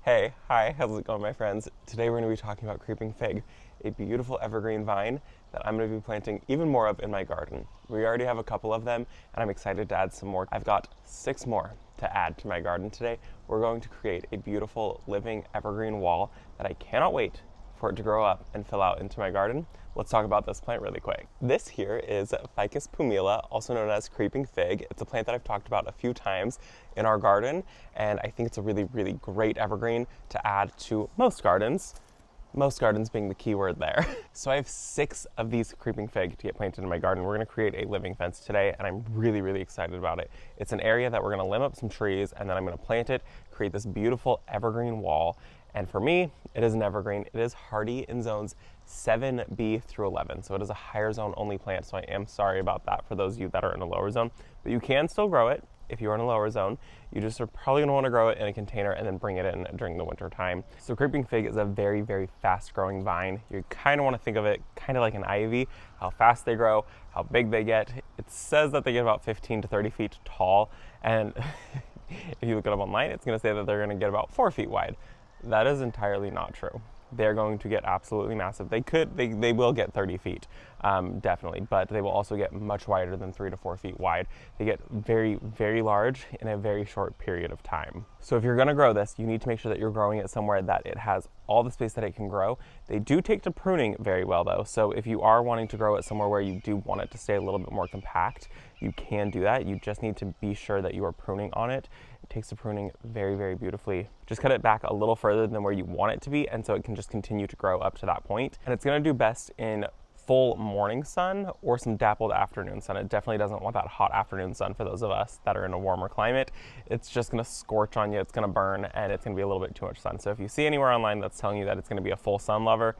Hi, how's it going, my friends? Today we're going to be talking about creeping fig, a beautiful evergreen vine that I'm going to be planting even more of in my garden. We already have a couple of them, and I'm excited to add some more. I've got 6 more to add to my garden today. We're going to create a beautiful living evergreen wall that I cannot wait for it to grow up and fill out into my garden. Let's talk about this plant really quick. This here is Ficus pumila, also known as creeping fig. It's a plant that I've talked about a few times in our garden, and I think it's a really, really great evergreen to add to most gardens. Most gardens being the key word there. So I have 6 of these creeping fig to get planted in my garden. We're gonna create a living fence today, and I'm really, really excited about it. It's an area that we're gonna limb up some trees, and then I'm gonna plant it, create this beautiful evergreen wall. And for me, it is an evergreen. It is hardy in zones 7B through 11. So it is a higher zone only plant. So I am sorry about that for those of you that are in a lower zone, but you can still grow it if you're in a lower zone. You just are probably gonna wanna grow it in a container and then bring it in during the winter time. So creeping fig is a very, very fast growing vine. You kind of wanna think of it kind of like an ivy, how fast they grow, how big they get. It says that they get about 15 to 30 feet tall. And if you look it up online, it's gonna say that they're gonna get about 4 feet wide. That is entirely not true. They're going to get absolutely massive. They will get 30 feet, definitely, but they will also get much wider than 3 to 4 feet wide. They get very, very large in a very short period of time. So if you're gonna grow this, you need to make sure that you're growing it somewhere that it has all the space that it can grow. They do take to pruning very well though. So if you are wanting to grow it somewhere where you do want it to stay a little bit more compact, you can do that. You just need to be sure that you are pruning on it. It takes the pruning very, very beautifully. Just cut it back a little further than where you want it to be, and so it can just continue to grow up to that point. And it's gonna do best in full morning sun or some dappled afternoon sun. It definitely doesn't want that hot afternoon sun for those of us that are in a warmer climate. It's just gonna scorch on you, it's gonna burn, and it's gonna be a little bit too much sun. So if you see anywhere online that's telling you that it's gonna be a full sun lover,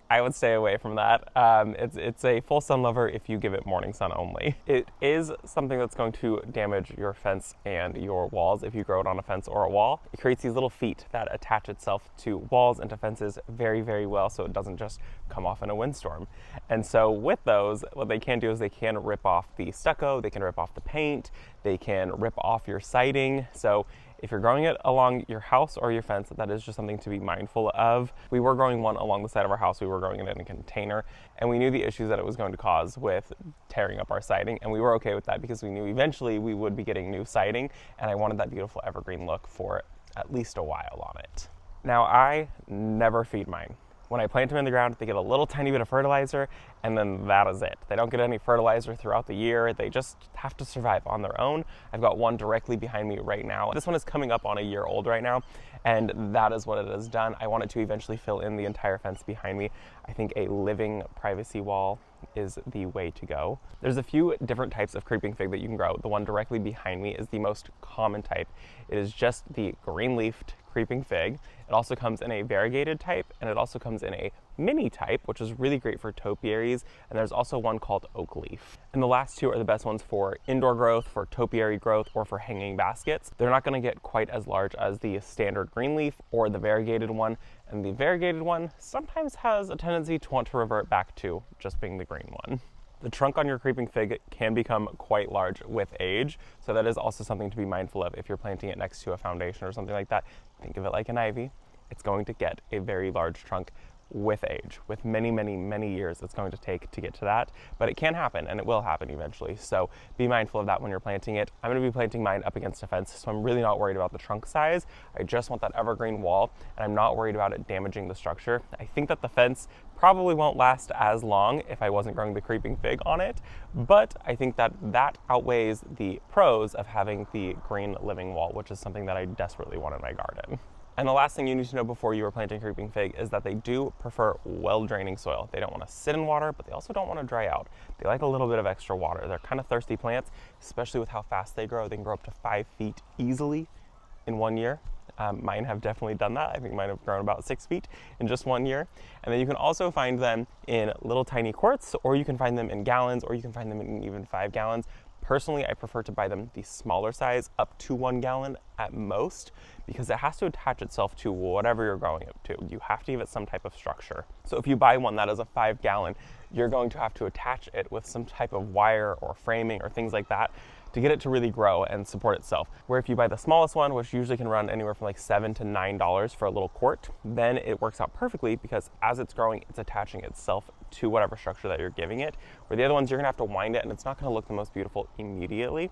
I would stay away from that. It's a full sun lover if you give it morning sun only. It is something that's going to damage your fence and your walls if you grow it on a fence or a wall. It creates these little feet that attach itself to walls and to fences very, very well, so it doesn't just come off in a windstorm. And so with those, what they can do is they can rip off the stucco, they can rip off the paint, they can rip off your siding. So if you're growing it along your house or your fence, that is just something to be mindful of. We were growing one along the side of our house. We were growing it in a container, and we knew the issues that it was going to cause with tearing up our siding, and we were okay with that because we knew eventually we would be getting new siding, and I wanted that beautiful evergreen look for at least a while on it. Now, I never feed mine. When I plant them in the ground, they get a little tiny bit of fertilizer, and then that is it. They don't get any fertilizer throughout the year. They just have to survive on their own. I've got one directly behind me right now. This one is coming up on a year old right now, and that is what it has done. I want it to eventually fill in the entire fence behind me. I think a living privacy wall is the way to go. There's a few different types of creeping fig that you can grow. The one directly behind me is the most common type. It is just the green-leafed creeping fig. It also comes in a variegated type, and it also comes in a mini type, which is really great for topiaries, and there's also one called oak leaf. And the last 2 are the best ones for indoor growth, for topiary growth, or for hanging baskets. They're not gonna get quite as large as the standard green leaf or the variegated one, and the variegated one sometimes has a tendency to want to revert back to just being the green one. The trunk on your creeping fig can become quite large with age, so that is also something to be mindful of if you're planting it next to a foundation or something like that. Think of it like an ivy. It's going to get a very large trunk with age, with many, many, many years it's going to take to get to that, but it can happen and it will happen eventually. So be mindful of that when you're planting it. I'm going to be planting mine up against a fence, so I'm really not worried about the trunk size. I just want that evergreen wall, and I'm not worried about it damaging the structure. I think that the fence probably won't last as long if I wasn't growing the creeping fig on it, but I think that that outweighs the pros of having the green living wall, which is something that I desperately want in my garden. And the last thing you need to know before you are planting creeping fig is that they do prefer well-draining soil. They don't want to sit in water, but they also don't want to dry out. They like a little bit of extra water. They're kind of thirsty plants, especially with how fast they grow. They can grow up to 5 feet easily in 1 year. Mine have definitely done that. I think mine have grown about 6 feet in just 1 year. And then you can also find them in little tiny quarts, or you can find them in gallons, or you can find them in even 5 gallons. Personally, I prefer to buy them the smaller size, up to 1 gallon at most, because it has to attach itself to whatever you're growing it to. You have to give it some type of structure. So if you buy one that is a 5 gallon, you're going to have to attach it with some type of wire or framing or things like that to get it to really grow and support itself. Where if you buy the smallest one, which usually can run anywhere from like $7 to $9 for a little quart, then it works out perfectly because as it's growing, it's attaching itself to whatever structure that you're giving it. Where the other ones, you're gonna have to wind it and it's not gonna look the most beautiful immediately.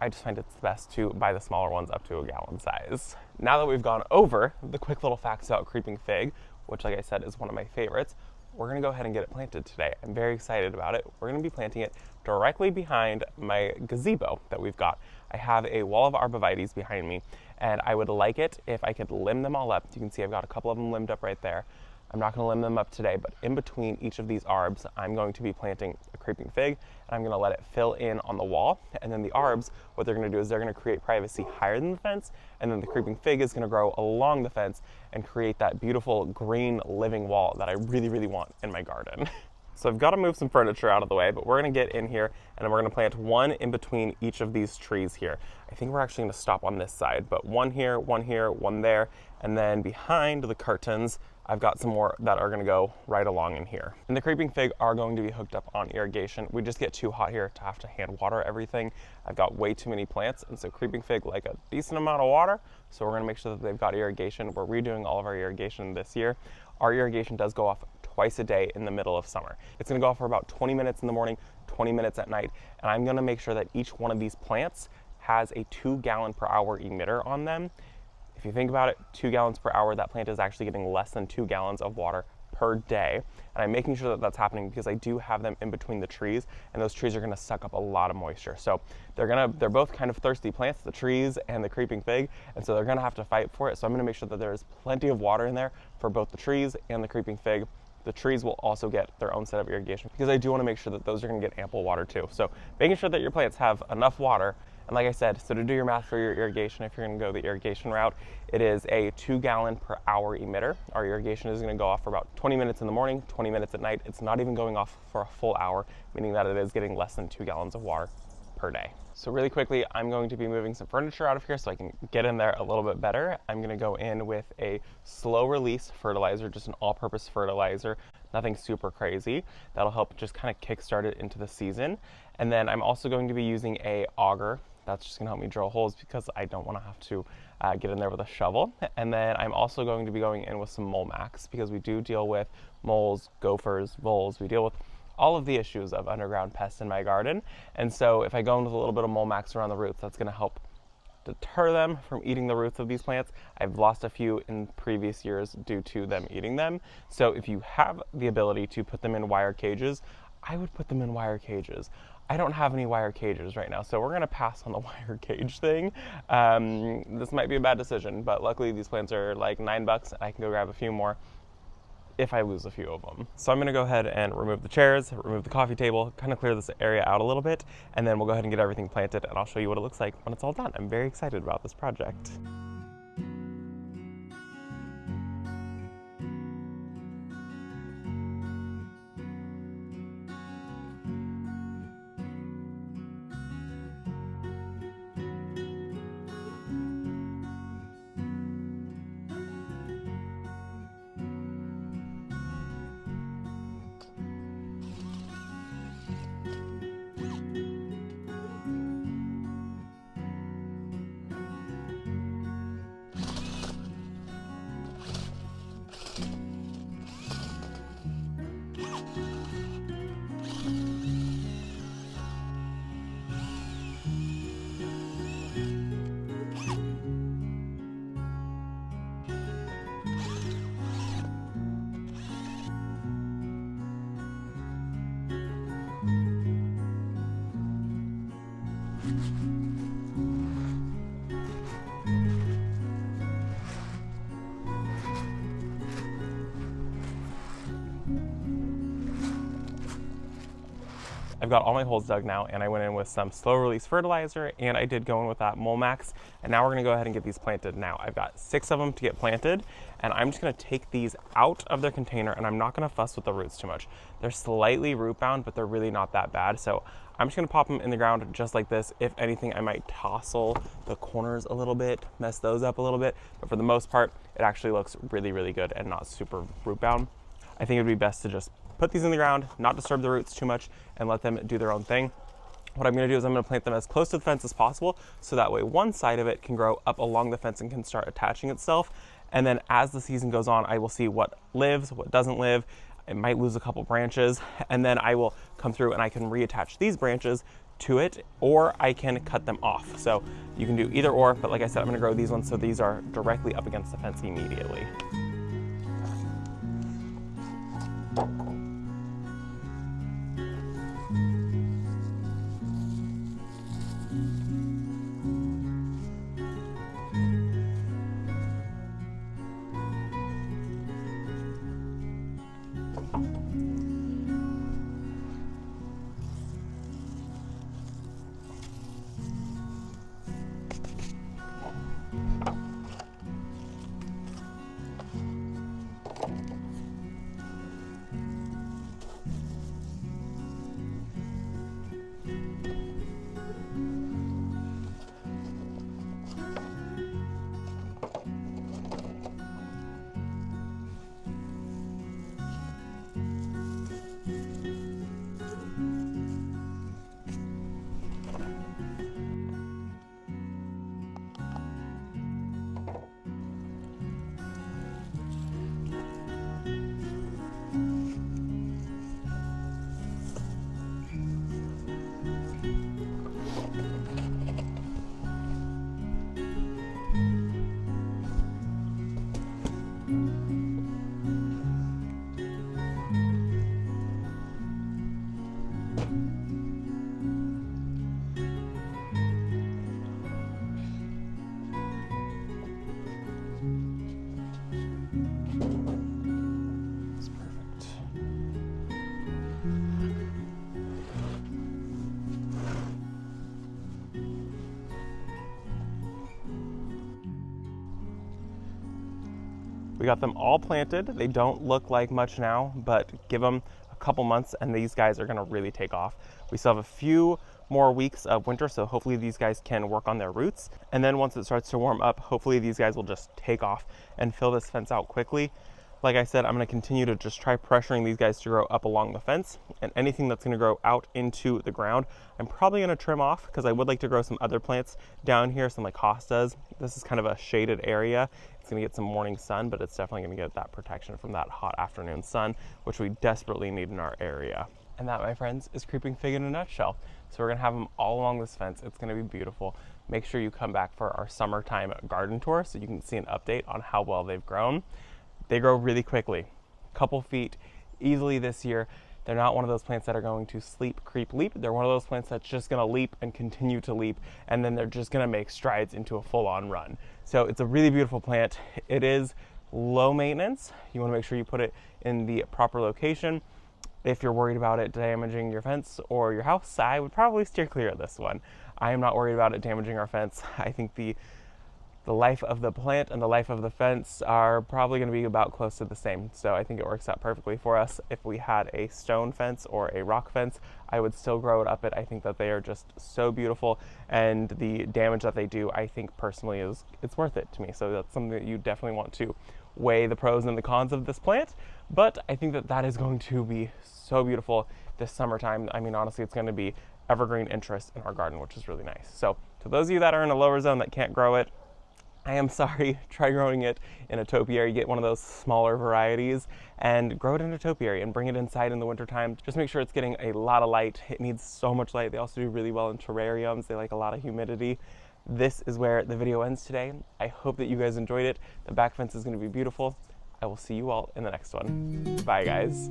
I just find it's best to buy the smaller ones up to a gallon size. Now that we've gone over the quick little facts about creeping fig, which like I said is one of my favorites, we're gonna go ahead and get it planted today. I'm very excited about it. We're gonna be planting it directly behind my gazebo that we've got. I have a wall of arborvitaes behind me, and I would like it if I could limb them all up. You can see I've got a couple of them limbed up right there. I'm not gonna limb them up today, but in between each of these arbs, I'm going to be planting a creeping fig, and I'm gonna let it fill in on the wall. And then the arbs, what they're gonna do is they're gonna create privacy higher than the fence, and then the creeping fig is gonna grow along the fence and create that beautiful green living wall that I really, really want in my garden. So I've got to move some furniture out of the way, but we're gonna get in here and we're gonna plant one in between each of these trees here. I think we're actually gonna stop on this side, but one here, one there, and then behind the curtains, I've got some more that are gonna go right along in here. And the creeping fig are going to be hooked up on irrigation. We just get too hot here to have to hand water everything. I've got way too many plants, and so creeping fig like a decent amount of water, so we're gonna make sure that they've got irrigation. We're redoing all of our irrigation this year. Our irrigation does go off twice a day in the middle of summer. It's gonna go off for about 20 minutes in the morning, 20 minutes at night, and I'm gonna make sure that each one of these plants has a 2 gallon per hour emitter on them. If you think about it, 2 gallons per hour, that plant is actually getting less than 2 gallons of water per day. And I'm making sure that that's happening because I do have them in between the trees, and those trees are gonna suck up a lot of moisture. So they're both kind of thirsty plants, the trees and the creeping fig, and so they're gonna have to fight for it. So I'm gonna make sure that there's plenty of water in there for both the trees and the creeping fig. The trees will also get their own set of irrigation because I do wanna make sure that those are gonna get ample water too. So making sure that your plants have enough water. And like I said, so to do your math for your irrigation, if you're gonna go the irrigation route, it is a 2 gallon per hour emitter. Our irrigation is gonna go off for about 20 minutes in the morning, 20 minutes at night. It's not even going off for a full hour, meaning that it is getting less than 2 gallons of water per day. So really quickly, I'm going to be moving some furniture out of here so I can get in there a little bit better. I'm gonna go in with a slow release fertilizer, just an all-purpose fertilizer, nothing super crazy. That'll help just kind of kickstart it into the season. And then I'm also going to be using a auger. That's just gonna help me drill holes because I don't wanna have to get in there with a shovel. And then I'm also going to be going in with some mole max because we do deal with moles, gophers, voles. We deal with all of the issues of underground pests in my garden. And so if I go in with a little bit of mole max around the roots, that's gonna help deter them from eating the roots of these plants. I've lost a few in previous years due to them eating them. So if you have the ability to put them in wire cages, I would put them in wire cages. I don't have any wire cages right now, so we're gonna pass on the wire cage thing. This might be a bad decision, but luckily these plants are like $9 and I can go grab a few more if I lose a few of them. So I'm gonna go ahead and remove the chairs, remove the coffee table, kind of clear this area out a little bit, and then we'll go ahead and get everything planted and I'll show you what it looks like when it's all done. I'm very excited about this project. I've got all my holes dug now, and I went in with some slow release fertilizer, and I did go in with that Molmax, and now we're gonna go ahead and get these planted. Now, I've got 6 of them to get planted, and I'm just gonna take these out of their container, and I'm not gonna fuss with the roots too much. They're slightly root bound, but they're really not that bad, so I'm just gonna pop them in the ground just like this. If anything, I might tousle the corners a little bit, mess those up a little bit, but for the most part, it actually looks really, really good and not super root bound. I think it'd be best to just put these in the ground, not disturb the roots too much, and let them do their own thing. What I'm going to do is I'm going to plant them as close to the fence as possible, so that way one side of it can grow up along the fence and can start attaching itself. And then as the season goes on, I will see what lives, what doesn't live. It might lose a couple branches, and then I will come through and I can reattach these branches to it, or I can cut them off. So you can do either or, but like I said, I'm going to grow these ones so these are directly up against the fence immediately. We got them all planted. They don't look like much now, but give them a couple months and these guys are gonna really take off. We still have a few more weeks of winter, so hopefully these guys can work on their roots. And then once it starts to warm up, hopefully these guys will just take off and fill this fence out quickly. Like I said, I'm gonna continue to just try pressuring these guys to grow up along the fence, and anything that's gonna grow out into the ground, I'm probably gonna trim off because I would like to grow some other plants down here, some like hostas. This is kind of a shaded area. It's gonna get some morning sun, but it's definitely gonna get that protection from that hot afternoon sun, which we desperately need in our area. And that, my friends, is creeping fig in a nutshell. So we're gonna have them all along this fence. It's gonna be beautiful. Make sure you come back for our summertime garden tour so you can see an update on how well they've grown. They grow really quickly, couple feet easily this year. They're not one of those plants that are going to sleep, creep, leap. They're one of those plants that's just gonna leap and continue to leap, and then they're just gonna make strides into a full-on run. So it's a really beautiful plant. It is low maintenance. You wanna make sure you put it in the proper location. If you're worried about it damaging your fence or your house, I would probably steer clear of this one. I am not worried about it damaging our fence. I think the life of the plant and the life of the fence are probably going to be about close to the same. So I think it works out perfectly for us. If we had a stone fence or a rock fence, I would still grow it up. I think that they are just so beautiful, and the damage that they do, I think personally it's worth it to me. So that's something that you definitely want to weigh the pros and the cons of this plant. But I think that that is going to be so beautiful this summertime. I mean, honestly, it's going to be evergreen interest in our garden, which is really nice. So to those of you that are in a lower zone that can't grow it, I am sorry. Try growing it in a topiary. Get one of those smaller varieties and grow it in a topiary and bring it inside in the wintertime. Just make sure it's getting a lot of light. It needs so much light. They also do really well in terrariums. They like a lot of humidity. This is where the video ends today. I hope that you guys enjoyed it. The back fence is going to be beautiful. I will see you all in the next one. Bye, guys.